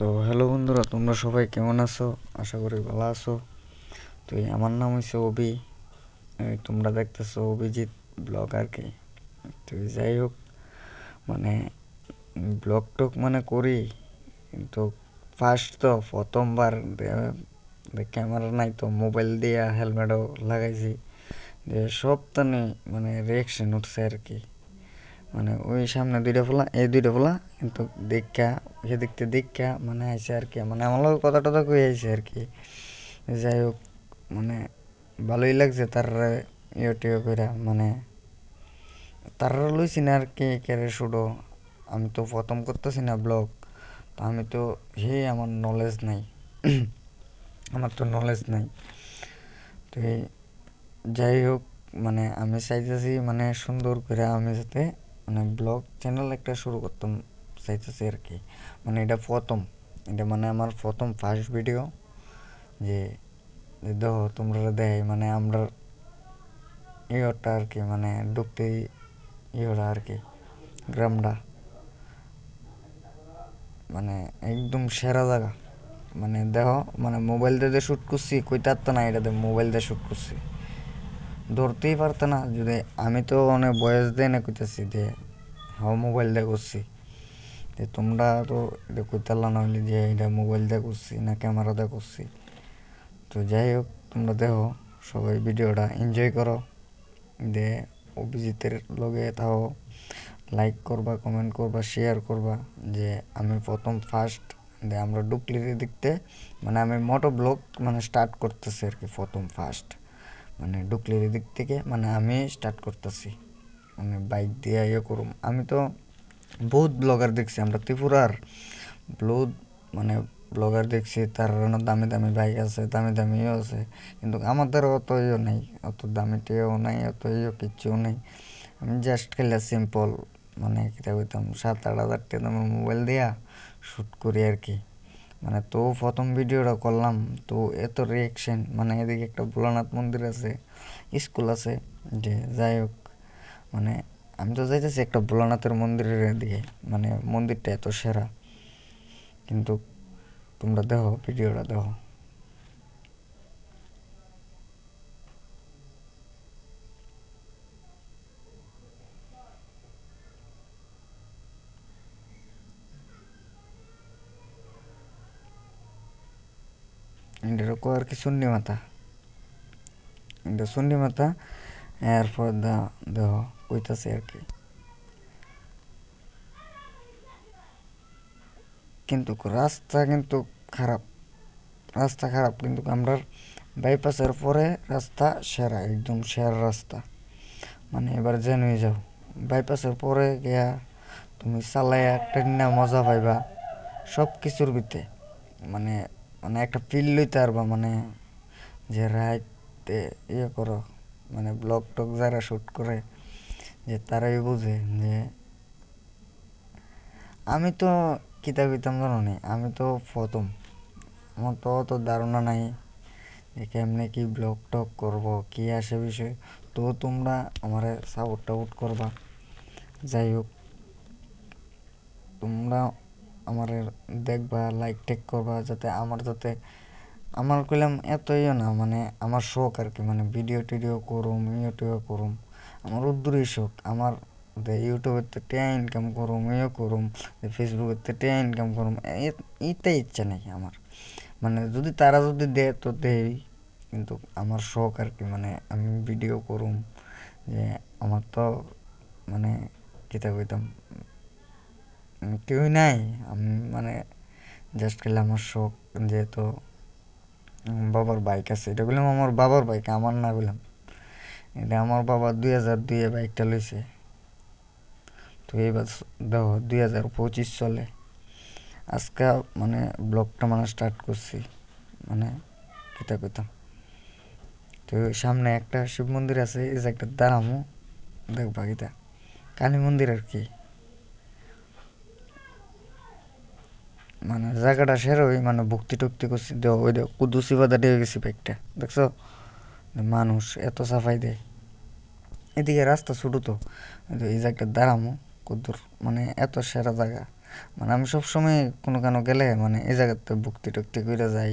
তো হ্যালো বন্ধুরা, তোমরা সবাই কেমন আছো? আশা করি ভালো আছো। তো আমার নাম হচ্ছে অভি। তোমরা দেখতেছো অভিজিৎ ব্লগ আর কি। তো যাই হোক, মানে ব্লগ টক মানে করি, কিন্তু ফার্স্ট তো প্রথমবার ক্যামেরা নাই, তো মোবাইল দিয়ে হেলমেটও লাগাইছি। যে সব তানে মানে রিয়াকশন উঠছে আর কি। মানে ওই সামনে দুইটা ফোলা কিন্তু দেখা দেখতে দেখা মানে আইসে আর কি, মানে আমার লোক কথা টথা কই আইসে আর কি। যাই হোক, মানে ভালোই লাগছে তার ইয়ে করে, মানে তার লইছি না আর কি কেরে শুডো। আমি তো প্রথম করতেছি না ব্লগ, তো আমি তো আমার নলেজ নাই। আমার তো নলেজ নাই। তো যাই হোক, মানে আমি চাইতেছি মানে সুন্দর করে আমি যাতে মানে ব্লগ চ্যানেল একটা শুরু করতাম চাইতেছি আর কি। মানে এটা মানে আমার প্রথম ফার্স্ট ভিডিও। যে দেখো তোমরা দেয় মানে আমরা ইয়েটা আর কি, মানে ঢুকতেই ইয়েটা আর কি, গ্রামটা মানে একদম সেরা জায়গা। মানে দেখো, মানে মোবাইল দিয়ে শ্যুট করছি, কইতে পারতো না এটাতে মোবাইল দিয়ে শ্যুট করছি, ধরতেই পারতো না। যদি আমি তো অনেক বয়স দিয়ে না কইতেছি যে হ্যাঁ মোবাইল দিয়ে করছি, যে তোমরা তো এটা কইতে পারলা না হইলে যে এটা মোবাইল দিয়ে করছি না ক্যামেরা দিয়ে করছি। তো যাই হোক, তোমরা দেখো, সবাই ভিডিওটা এনজয় করো। দে অভিজিতের লগে তাও লাইক করবা, কমেন্ট করবা, শেয়ার করবা। যে আমি প্রথম ফার্স্ট দে আমরা ডুপ্লিকে দেখতে, মানে আমি মোটো ব্লগ মানে স্টার্ট করতেছি আর কি। প্রথম ফার্স্ট মানে ডুকলির দিক থেকে মানে আমি স্টার্ট করতেছি, মানে বাইক দিয়ে ইয়ে করুম। আমি তো বহুত ব্লগার দেখছি আমরা ত্রিপুরার, বহুত মানে ব্লগার দেখছি, তার দামি দামি বাইক আছে, দামি দামি ইয়ে আছে, কিন্তু আমাদের অত ইয়ে নেই, অত দামিটিও নাই, অত ইয়ে কিচ্ছুও নেই। আমি জাস্ট খেলে সিম্পল মানে কীটা কইতাম 7-8 হাজার টাকা দামের মোবাইল দিয়া শ্যুট করি আর কি। মানে তো প্রথম ভিডিওটা করলাম, তো এত রিয়াকশন, মানে এদিকে একটা ভোলানাথ মন্দির আছে, স্কুল আছে। যে যাই হোক, মানে আমি তো যাইতেছি একটা ভোলানাথের মন্দিরের দিকে, মানে মন্দিরটা এত সেরা। কিন্তু তোমরা দেখো ভিডিওটা দেখো। এরকম আর কি চুন্নি মাথা, এটা চুন্নি মাথা। এরপর দেখো কইতাছে আর কি। কিন্তু রাস্তা কিন্তু খারাপ, রাস্তা খারাপ, কিন্তু আমরা বাইপাসের পরে রাস্তা সেরা, একদম সেরা রাস্তা। মানে এবার জেনে যাও, বাইপাসের পরে গিয়া তুমি চালাইয়া ট্রেনে মজা পাইবা সব কিছুর ভিতরে। মানে মানে একটা ফিল লইতে পারবা, মানে যে রাইতে ইয়ে করো, মানে ব্লগ টক যারা শ্যুট করে যে তারাই বুঝে। যে আমি তো কিতা কইতাম জানো নি, আমি তো প্রথম, আমার তো অত ধারণা নাই যে কেমনে কি ব্লগ টক করবো, কী আসে বিষয়। তো তোমরা আমার সাপোর্ট টাপোর্ট করবা। যাই হোক, তোমরা আমার দেখবা, লাইক টেক করবা, যাতে আমার কইলাম এত ইয়ে না, মানে আমার শখ আর কি। মানে ভিডিও টিডিও করুম, ইউটিউবে করুম, আমার উদ্দুরই শখ। আমার ইউটিউবের তো টিয়া ইনকাম করুম, ইয়ে করুম, ফেসবুকের তো টিয়া ইনকাম করুম, এটাই ইচ্ছা নেই আমার। মানে যদি তারা যদি দেয় তো দেই, কিন্তু আমার শখ আর কি। মানে আমি ভিডিও করুম, যে আমার তো মানে কিতা কইতাম কেউই নাই। আমি মানে জাস্ট খেলে আমার শখ। যেহেতু বাবার বাইক আছে, এটা বললাম আমার বাবার বাইক, আমার না বললাম। এটা আমার বাবা 2002-এ বাইকটা লইছে। তো এইবার দেখো 2025 চলে, আজকে মানে ব্লগটা মানে স্টার্ট করছি, মানে কিতা কইতাম। তো সামনে একটা শিব মন্দির আছে, এই যে একটা দাঁড়ামো দেখবা, কিতা কালী মন্দির আর কি। মানে জায়গাটা সেরোই, মানে ভক্তি টক্তি করছি। ওই কুদুসি বাদা দিয়ে গেছি বাইকটা, দেখছো মানুষ এত সাফাই দেয়। এদিকে রাস্তা ছোটো তো, এই জায়গাটা দাঁড়ামো কুদ্দুর, মানে এত সেরা জায়গা। মানে আমি সবসময় কোনো কেন গেলে মানে এই জায়গাতে ভক্তি টক্তি করে যাই।